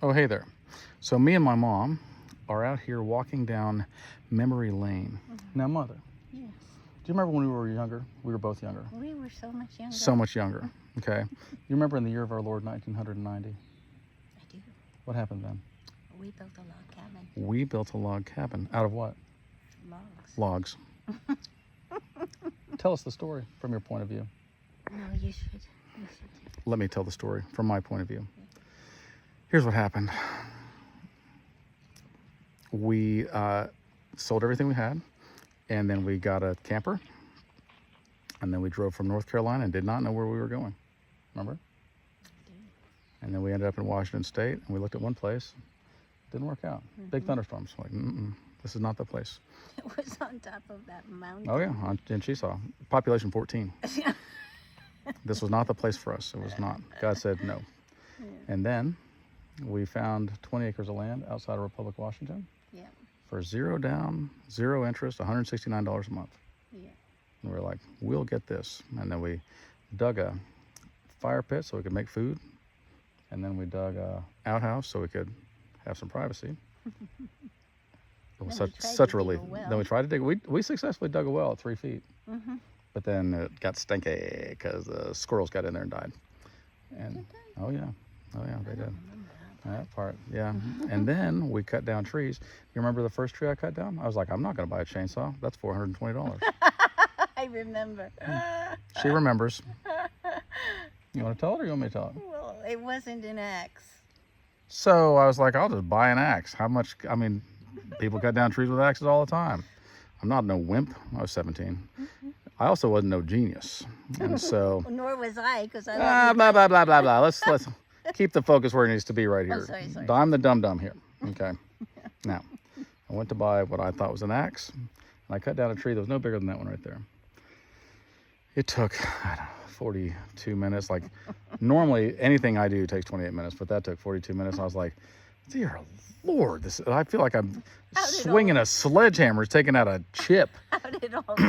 Oh, hey there. So me and my mom are out here walking down memory lane. Now, Mother, Yes. do you remember when we were younger? We were both younger. We were so much younger. So much younger. Okay. You remember in the year of our Lord, 1990? I do. What happened then? We built a log cabin. We built a log cabin. Out of what? Logs. Logs. Tell us the story from your point of view. No, you should. You should. Let me tell the story from my point of view. Here's what happened. We sold everything we had, and then we got a camper, and then we drove from North Carolina and did not know where we were going. Remember? And then we ended up in Washington State, and we looked at one place. Didn't work out. Big thunderstorms. Like, this is not the place. It was on top of that mountain. Oh yeah, in Chesaw. Population 14. This was not the place for us. It was not. God said no. Yeah. And then we found 20 acres of land outside of Republic, Washington. Yeah. For zero down, zero interest, $169 a month. Yeah. And we were like, we'll get this. And then we dug a fire pit so we could make food. And then we dug a outhouse so we could have some privacy. It was such a relief. Then we tried to dig. We successfully dug a well at 3 feet. But then it got stinky because the squirrels got in there and died. And oh yeah, they did. That part, yeah. And then we cut down trees. You remember the first tree I cut down? I was like, I'm not going to buy a chainsaw. That's $420. I remember. She remembers. You want to tell it or you want me to tell it? Well, it wasn't an axe. So I was like, I'll just buy an axe. How much? I mean, people cut down trees with axes all the time. I'm not no wimp. I was 17. I also wasn't no genius. And so. Nor was I, because I. Blah, blah, blah, blah, blah. Let's keep the focus where it needs to be right here. Sorry. I'm the dum-dum here. Okay. Now, I went to buy what I thought was an axe, and I cut down a tree that was no bigger than that one right there. It took, I don't know, 42 minutes. Like, normally anything I do takes 28 minutes, but that took 42 minutes. I was like, dear Lord, I feel like I'm swinging a sledgehammer, taking out a chip. How did it all go?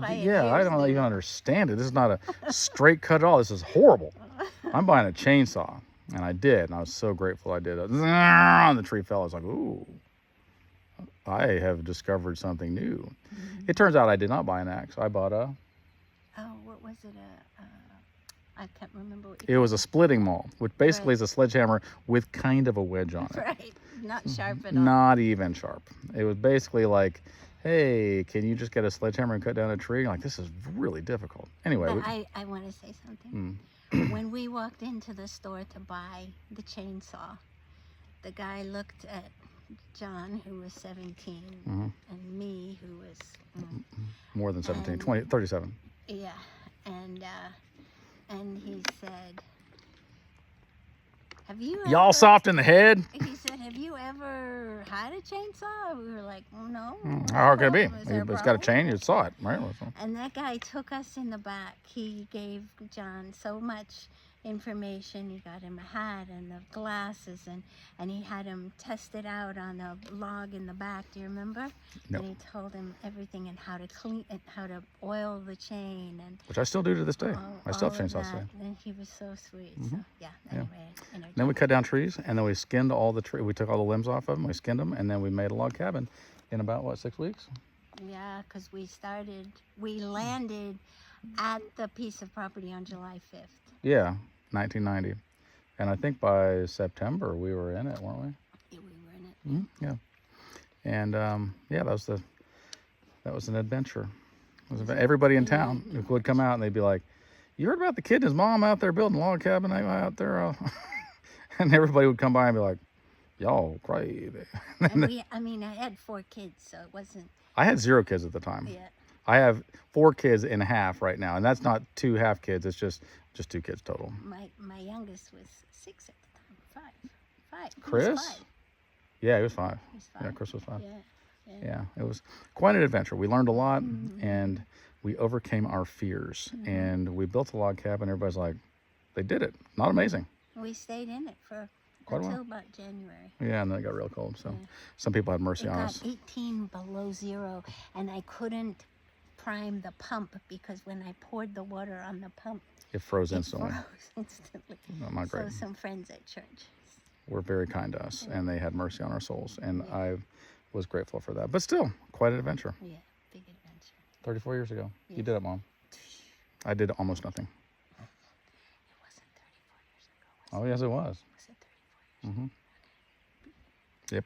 Yeah, I don't even understand it. This is not a straight cut at all. This is horrible. I'm buying a chainsaw, and I did, and I was so grateful I did it. And the tree fell. I was like, ooh, I have discovered something new. It turns out I did not buy an axe. I bought a... Oh, what was it? I can't remember what It was a splitting maul, which basically is a sledgehammer with kind of a wedge on it. Right, not sharp at all. Not even sharp. It was basically like, hey, can you just get a sledgehammer and cut down a tree? Like, this is really difficult. Anyway. But I want to say something. When we walked into the store to buy the chainsaw, the guy looked at John, who was 17, and me, who was... more than 17, 20, 37. Yeah, and he said, have you Y'all ever, soft in the head? he said, have you ever had a chainsaw? We were like, oh, no. How hard can it Is be? there a It's got a problem? chain, you saw it, right? And that guy took us in the back. He gave John so much information. He got him a hat and the glasses, and he had him test it out on a log in the back. Do you remember? No. And he told him everything and how to clean it, how to oil the chain, and Which I still do to this day. I still all have of chainsaws that. today. And he was so sweet. So yeah. Anyway, Then we cut down trees, and then we skinned all the trees. We took all the limbs off of them, we skinned them, and then we made a log cabin in about, what, 6 weeks? yeah, because we landed at the piece of property on July 5th. Yeah, 1990. And I think by September we were in it, weren't we? Yeah, we were in it. Yeah. And yeah, that was an adventure. Everybody in town would come out and they'd be like, "You heard about the kid and his mom out there building a log cabin out there?" And everybody would come by and be like, "Y'all crazy." And I had 4 kids, so it wasn't. I had 0 kids at the time. Yeah. I have 4 kids and a half right now, and that's not 2 half kids. It's just 2 kids total. My youngest was 6 at the time. 5. He was Chris? 5. Yeah, he was 5. He was 5. Yeah, Chris was 5. Yeah. It was quite an adventure. We learned a lot, and we overcame our fears, and we built a log cabin. Everybody's like, they did it. Not amazing. We stayed in it for Quite a while. until about January. Yeah, and then it got real cold. So some people had mercy It on got us. 18 below 0, and I couldn't prime the pump because when I poured the water on the pump, It froze it instantly. froze instantly. Not great. So some friends at church were very kind to us, and they had mercy on our souls, and I was grateful for that. But still, quite an adventure. Yeah, big adventure. 34 years ago. Yeah. You did it, Mom. I did almost nothing. It wasn't 34 years ago. Oh, yes, it was. Was it 34 years Mm-hmm. Yep.